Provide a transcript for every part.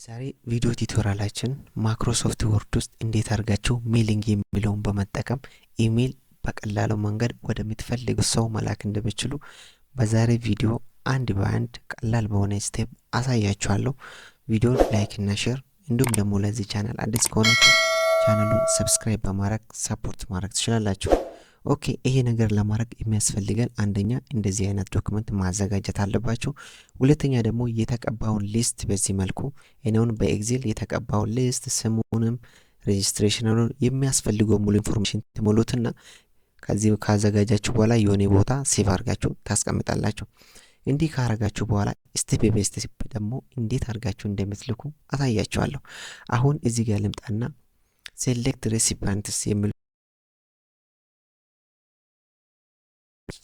በዛሬ ቪዲዮ ቱቶሪያላችን ማይክሮሶፍት ወርድ ውስጥ እንዴት አድርጋችሁ ሜሊንግ የሚለውን በመጠቀም ኢሜል በቀላሉ መንገድ ወደምትፈልጉት ሰው መላክ እንደምትችሉ በዛሬ ቪዲዮ አንድ በአንድ ቀላል በሆነ ስቴፕ አሳያችኋለሁ። ቪዲዮን ላይክ እና ሼር እንዲሁም ደግሞ ለዚህ ቻናል አዲስ ከሆናችሁ ቻናሉን ሰብስክራይብ በማድረግ ሰፖርት ማድረግ ትችላላችሁ። ኦኬ ይሄ ነገር ለማድረግ የሚያስፈልገን አንደኛ እንደዚህ አይነት ዶክመንት ማዘጋጀት አለባችሁ። ሁለተኛ ደግሞ የተቀባውን ሊስት በዚህ መልኩ እኔውን በኤክሴል የተቀባውን ሊስት ስሙንም ሬጂስትሬሽኑን የሚያስፈልገው ሙሉ ኢንፎርሜሽን ትሞሉትና ከዚህ ካዘጋጃችሁ በኋላ የሆነ ቦታ ሴቭ አድርጋችሁ ታስቀምጣላችሁ። እንዲህ ካረጋችሁ በኋላ ስቴፕ ባይ ስቴፕ ደግሞ እንዴት አድርጋችሁ እንደምትልኩ አሳያችኋለሁ። አሁን እዚህ ጋር ልምጣና ሴሌክት ሬሲፒየንትስ የሚል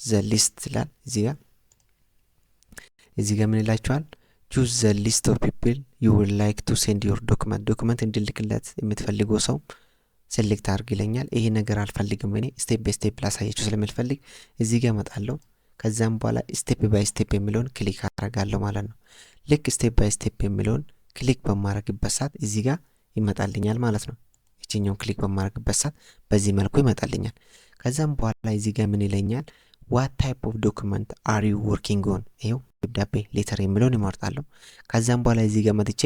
ዘ ሊስት ይላል። እዚህ ጋር ምን ይላችኋል? ቹዝ ዘ ሊስት ኦፍ ፒፕል ዩ ውድ ላይክ ቱ ሴንድ ዮር ዶክመንት እንድልክለት የምትፈልገው ሰው ሴሌክት አድርግ ይለኛል። ይሄ ነገር አልፈልግም እኔ ስቴፕ ባይ ስቴፕ ላሳያችሁ ስለምፈልግ እዚህ ጋር እመጣለሁ። ከዛም በኋላ ስቴፕ ባይ ስቴፕ የሚለውን ክሊክ አደርጋለሁ ማለት ነው። ልክ ስቴፕ ባይ ስቴፕ የሚለውን ክሊክ በማድረግበት ሰዓት እዚህ ጋር ይመጣልኛል ማለት ነው። እቺኛውን ክሊክ በማድረግበት ሰዓት በዚህ መልኩ ይመጣልኛል። ከዛም በኋላ እዚህ ጋር ምን ይለኛል? what type of document are you working on? ይሄው ደብዳቤ ሌተር የሚለውን ይመርጣለሁ። ከዛም በኋላ እዚህ ጋር መጥቼ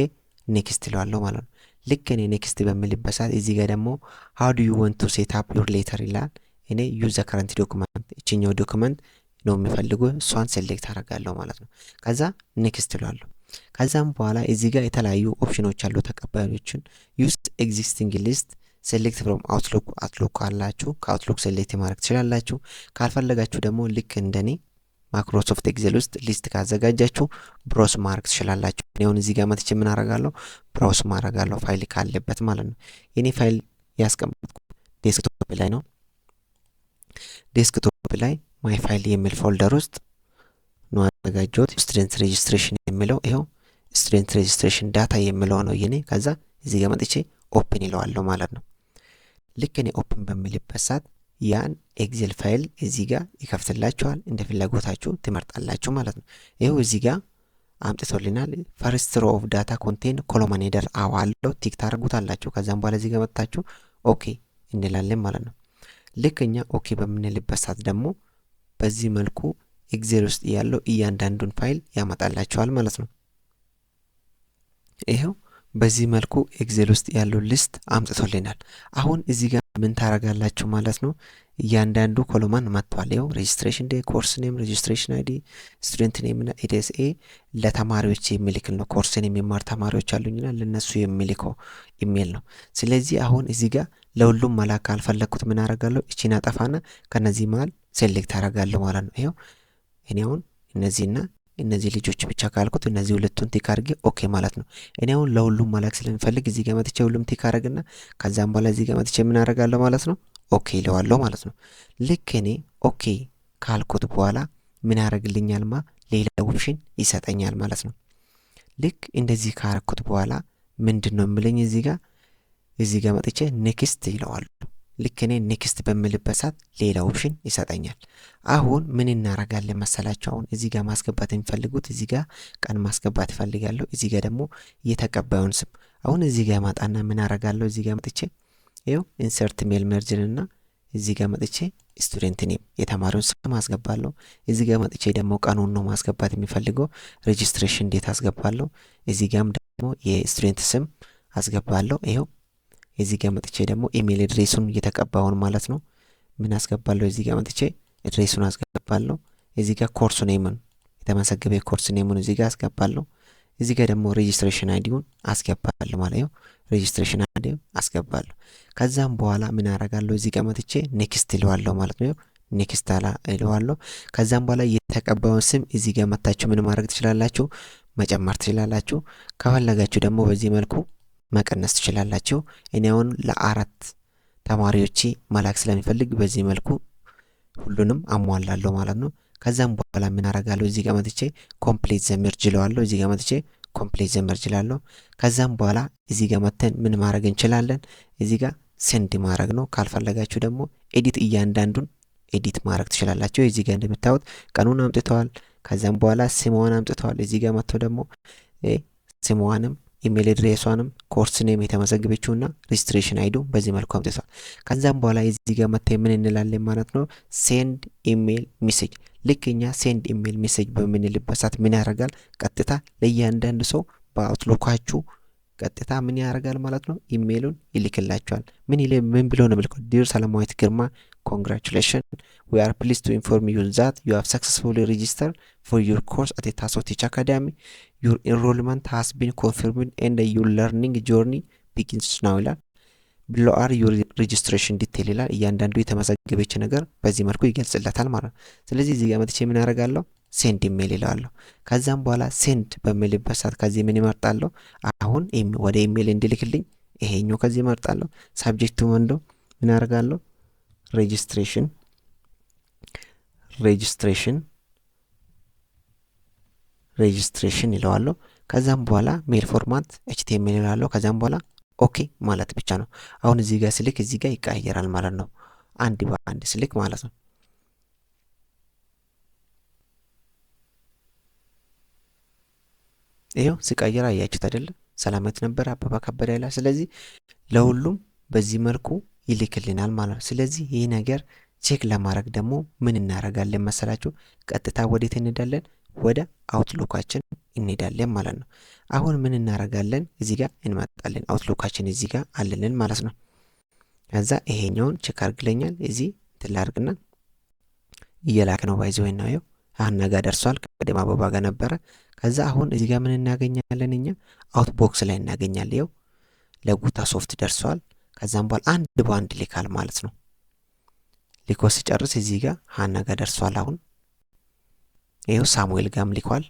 ኔክስት እለዋለሁ ማለት ነው። ልክ እኔ ኔክስት በሚልበት ሰዓት እዚህ ጋር ደግሞ how do you want to set up your letter ይላል። እኔ use the current document እቺኛው ዶክመንት ነው የሚፈልገው እሷን ሴሌክት አደርጋለሁ ማለት ነው። ከዛ ኔክስት እለዋለሁ። ከዛም በኋላ እዚህ ጋር የተለያዩ ኦፕሽኖች አሉ ተቀባዮችን use existing list ሴሌክት ፍሮም አውትሉክ አላችሁ። ከአውትሉክ ሴሌክት ማድረግ ትችላላችሁ። ካልፈለጋችሁ ደግሞ ልክ እንደኔ ማይክሮሶፍት ኤክሴል ውስጥ ሊስት ካዘጋጃችሁ ብሮስ ማድረግ ትችላላችሁ። እኔውን እዚህ ጋር መጥቼ ምን አደርጋለሁ? ብሮስ ማድረጋለሁ ፋይል ካለበት ማለት ነው። የኔ ፋይል ያስቀመጥኩት ዴስክቶፕ ላይ ነው። ዴስክቶፕ ላይ ማይ ፋይል የሚል ፎልደር ውስጥ ነው አዘጋጀሁት። ስቱደንት ሬጂስትሬሽን የሚለው ይሄው ስቱደንት ሬጂስትሬሽን ዳታ የሚለው ነው የኔ። ከዛ እዚህ ጋር መጥቼ ኦፕን ይለዋለሁ ማለት ነው። ልክ እኔ ኦፕን በሚልበት ሰዓት ያን ኤክሴል ፋይል እዚህ ጋር ይከፍትላችኋል። እንደ ፍላጎታችሁ ትመርጣላችሁ ማለት ነው። ይሄው እዚህ ጋር አምጥቶልናል። ፈርስት ሮ ኦፍ ዳታ ኮንቴን ኮሎመን ሄደር አዋለው ቲክ ታደርጉታላችሁ። ከዛም በኋላ እዚህ ጋር መጥታችሁ ኦኬ እንላለን ማለት ነው። ልክ እኛ ኦኬ በምንልበት ሰዓት ደግሞ በዚህ መልኩ ኤክሴል ውስጥ ያለው እያንዳንዱን ፋይል ያመጣላችኋል ማለት ነው። ይሄው በዚህ መልኩ ኤክሴል ውስጥ ያለው ሊስት አምጥቶልናል። አሁን እዚህ ጋር ምን ታረጋላችሁ ማለት ነው? እያንዳንዱ ኮሎማን መጥቷል። ይሄው ሬጂስትሬሽን ዴይ፣ ኮርስ ኔም፣ ሬጂስትሬሽን አይዲ፣ ስቱደንት ኔም እና ኢዲኤስኤ ለተማሪዎች የሚልክ ነው። ኮርስን የሚማር ተማሪዎች አሉኝና ለነሱ የሚልከው ኢሜል ነው። ስለዚህ አሁን እዚህ ጋር ለሁሉም መላክ ካልፈለኩት ምን አረጋለሁ? እቺን አጠፋና ከነዚህ መሃል ሴሌክት አረጋለሁ ማለት ነው። ይሄው እኔ አሁን እነዚህና እነዚህ ልጆች ብቻ ካልኩት እነዚህ ሁለቱን ቲክ አድርጌ ኦኬ ማለት ነው። እኔ አሁን ለሁሉም መላክ ስለምፈልግ እዚህ ጋር መጥቼ ሁሉም ቲክ አደርግና ከዛም በኋላ እዚህ ጋር መጥቼ ምን አደርጋለሁ ማለት ነው? ኦኬ ይለዋለሁ ማለት ነው። ልክ እኔ ኦኬ ካልኩት በኋላ ምን ያደርግልኛልማ ሌላ ኦፕሽን ይሰጠኛል ማለት ነው። ልክ እንደዚህ ካረኩት በኋላ ምንድነው የሚለኝ እዚህ ጋር መጥቼ ኔክስት ይለዋለሁ። ልክ እኔ ኔክስት በሚልበት ሰዓት ሌላ ኦፕሽን ይሰጠኛል። አሁን ምን እናረጋለን መሰላችሁ? አሁን እዚህ ጋር ማስገባት የሚፈልጉት እዚህ ጋር ቀን ማስገባት ይፈልጋለሁ። እዚህ ጋር ደግሞ የተቀባዩን ስም አሁን እዚህ ጋር ማጣና ምን አረጋለሁ? እዚህ ጋር መጥቼ ይኸው ኢንሰርት ሜል መርጅን እና እዚህ ጋር መጥቼ ስቱደንት ኔም የተማሪውን ስም አስገባለሁ። እዚህ ጋር መጥቼ ደግሞ ቀኑን ነው ማስገባት የሚፈልገው። ሬጂስትሬሽን ዴት አስገባለሁ። እዚህ ጋርም ደግሞ የስቱደንት ስም አስገባለሁ። ይኸው እዚህ ጋር መጥቼ ደግሞ ኢሜል አድሬሱን እየተቀባውን ማለት ነው ምን አስገባለሁ? እዚህ ጋር መጥቼ አድሬሱን አስገባለሁ። እዚህ ጋር ኮርስ ኔሙን የተመሰገበ ኮርስ ኔሙን እዚህ ጋር አስገባለሁ። እዚህ ጋር ደግሞ ሬጂስትሬሽን አይዲውን አስገባለሁ ማለት ነው። ሬጂስትሬሽን አይዲውን አስገባለሁ። ከዛም በኋላ ምን አደርጋለሁ? እዚህ ጋር መጥቼ ኔክስት እለዋለሁ ማለት ነው። ኔክስት እለዋለሁ። ከዛም በኋላ የተቀባዩን ስም እዚህ ጋር መታችሁ ምን ማድረግ ትችላላችሁ? መጨመር ትችላላችሁ። ከፈለጋችሁ ደግሞ በዚህ መልኩ መቀነስ ትችላላችሁ። እኔ አሁን ለአራት ተማሪዎች መላክ ስለሚፈልግ በዚህ መልኩ ሁሉንም አሟላለሁ ማለት ነው። ከዛም በኋላ ምን አደርጋለሁ? እዚህ ጋር መጥቼ ኮምፕሊት ዘ መርጅ እለዋለሁ። እዚህ ጋር መጥቼ ኮምፕሊት ዘ መርጅ እላለሁ። ከዛም በኋላ እዚህ ጋር መተን ምን ማድረግ እንችላለን? እዚህ ጋር ሴንድ ማድረግ ነው። ካልፈለጋችሁ ደግሞ ኤዲት እያንዳንዱን ኤዲት ማድረግ ትችላላችሁ። እዚህ ጋር እንደምታዩት ቀኑን አምጥተዋል። ከዛም በኋላ ስሟን አምጥተዋል። እዚህ ጋር መጥቶ ደግሞ ስሟንም ኢሜል አድሬሷንም ኮርስ ኔም የተመዘገበችውና ሬጅስትሬሽን አይዱ በዚህ መልኩ አምጥቷል። ከዛም በኋላ እዚህ ጋር መጥተን ምን እንላለን ማለት ነው ሴንድ ኢሜል ሜሴጅ። ልክ እኛ ሴንድ ኢሜል ሜሴጅ በምንልበት ሰዓት ምን ያደርጋል ቀጥታ ለእያንዳንዱ ሰው በአውትሉካችሁ ቀጥታ ምን ያደርጋል ማለት ነው ኢሜሉን ይልክላችኋል። ምን ብሎ ነው የሚልከው ዲር ሰላማዊት ግርማ congratulations we are pleased to inform you that you have successfully registered for your course at Tasso Teach Academy. Your enrollment has been confirmed and your learning journey begins now ይላል። below are your registration detail ይላል። እያንዳንዱ የተመዘገበች ነገር በዚህ መልኩ ይገልጽለታል ማለት ነው። ስለዚህ እዚህ ጋር መጥቼ ምን አደርጋለሁ ሴንድ ኢሜል ይላልው። ከዛም በኋላ ሴንድ በሚልበት ሰዓት ከዚህ ምን ይመርጣለሁ አሁን ወደ ኢሜል እንዲልክልኝ ይሄኛው ከዚህ ይመርጣለሁ። ሳብጀክቱ ወንዶ ምን አደርጋለሁ ሬጅስትሬሽን ይለዋለሁ። ከዛም በኋላ ሜል ፎርማት ኤችቲኤምኤል ይላለሁ። ከዛም በኋላ ኦኬ ማለት ብቻ ነው። አሁን እዚህ ጋር ስልክ እዚህ ጋር ይቀየራል ማለት ነው አንድ በአንድ ስልክ ማለት ነው። ይሄው ሲቀየር አያችሁት አይደል ሰላማዊት ነበር አበባ ከበደ ይላል። ስለዚህ ለሁሉም በዚህ መልኩ ይልክልናል ማለት ነው። ስለዚህ ይሄ ነገር ቼክ ለማድረግ ደግሞ ምን እናደርጋለን መሰላችሁ ቀጥታ ወዴት እንሄዳለን ወደ አውትሉካችን እንሄዳለን ማለት ነው። አሁን ምን እናደርጋለን እዚህ ጋር እንመጣለን አውትሉካችን እዚህ ጋር አለልን ማለት ነው። ከዛ ይሄኛውን ቼክ አድርግልኛል እዚህ ትላርግና እየላከ ነው ባይዘው ነው አና ጋር ደርሷል። ቀደም አበባ ጋር ነበረ። ከዛ አሁን እዚህ ጋር ምን እናገኛለን እኛ አውትቦክስ ላይ እናገኛለን። ይኸው ለጉታ ሶፍት ደርሷል። ከዛም በኋላ አንድ በአንድ ልካል ማለት ነው። ልኮ ሲጨርስ እዚህ ጋር ሃና ጋር ደርሷል። አሁን ይኸው ሳሙኤል ጋም ልኳል።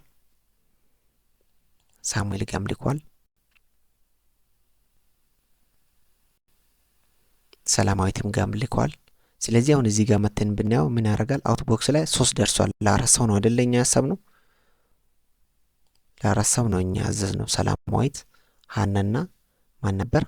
ሰላማዊትም ጋም ልኳል። ስለዚህ አሁን እዚህ ጋር መተን ብናየው ምን ያደርጋል አውትቦክስ ላይ 3 ደርሷል። ለአራት ሰው ነው አይደለኛ ያሰብነው ለአራት ሰው ነው እኛ ያዘዝነው ሰላማዊት ሃናና ማን ነበር።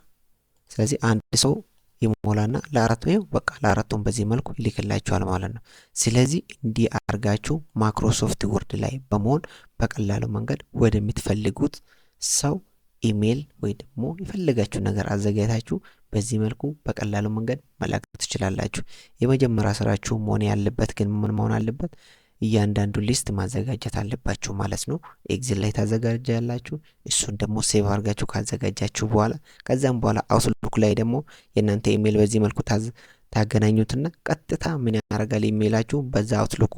ስለዚህ አንድ ሰው ይሞላና ለአራት ነው በቃ ለአራቱም በዚህ መልኩ ይልክላችኋል ማለት ነው። ስለዚህ እንዲህ አርጋችሁ ማይክሮሶፍት ወርድ ላይ በመሆን በቀላሉ መንገድ ወደምትፈልጉት ሰው ኢሜል ወይ ደግሞ የፈለጋችሁ ነገር አዘጋጅታችሁ በዚህ መልኩ በቀላሉ መንገድ መላክ ትችላላችሁ። የመጀመሪያ ስራችሁ መሆን ያለበት ግን ምን መሆን አለበት እያንዳንዱ ሊስት ማዘጋጀት አለባችሁ ማለት ነው። ኤክሴል ላይ ታዘጋጃላችሁ። እሱን ደግሞ ሴቭ አድርጋችሁ ካዘጋጃችሁ በኋላ ከዛም በኋላ አውትሉክ ላይ ደግሞ የናንተ ኢሜል በዚህ መልኩ ታገናኙትና ቀጥታ ምን ያደርጋል ኢሜላችሁ በዛ አውትሉክ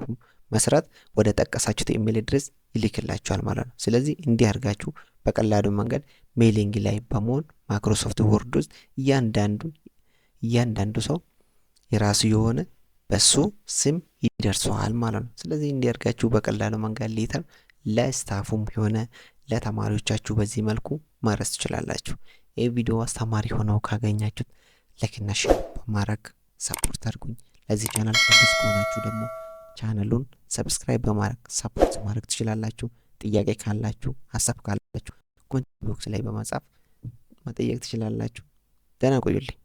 መስራት ወደ ጠቀሳችሁት ኢሜል ድረስ ይልክላችኋል ማለት ነው። ስለዚህ እንዲህ አድርጋችሁ በቀላሉ መንገድ ሜሊንግ ላይ በመሆን ማይክሮሶፍት ወርድ ውስጥ እያንዳንዱ ሰው የራሱ የሆነ በሱ ስም ይደርሰዋል ማለት ነው። ስለዚህ እንዲያርጋችሁ በቀላሉ መንገድ ሌተር ለስታፉም ሆነ ለተማሪዎቻችሁ በዚህ መልኩ ማድረስ ትችላላችሁ። ይህ ቪዲዮ አስተማሪ ሆነው ካገኛችሁት ላይክ እና ሼር በማድረግ ሰፖርት አድርጉኝ። ለዚህ ቻናል አዲስ ከሆናችሁ ደግሞ ቻናሉን ሰብስክራይብ በማድረግ ሰፖርት ማድረግ ትችላላችሁ። ጥያቄ ካላችሁ ሐሳብ ካላችሁ ኮሜንት ቦክስ ላይ በመጻፍ መጠየቅ ትችላላችሁ። ደህና ቆዩልኝ።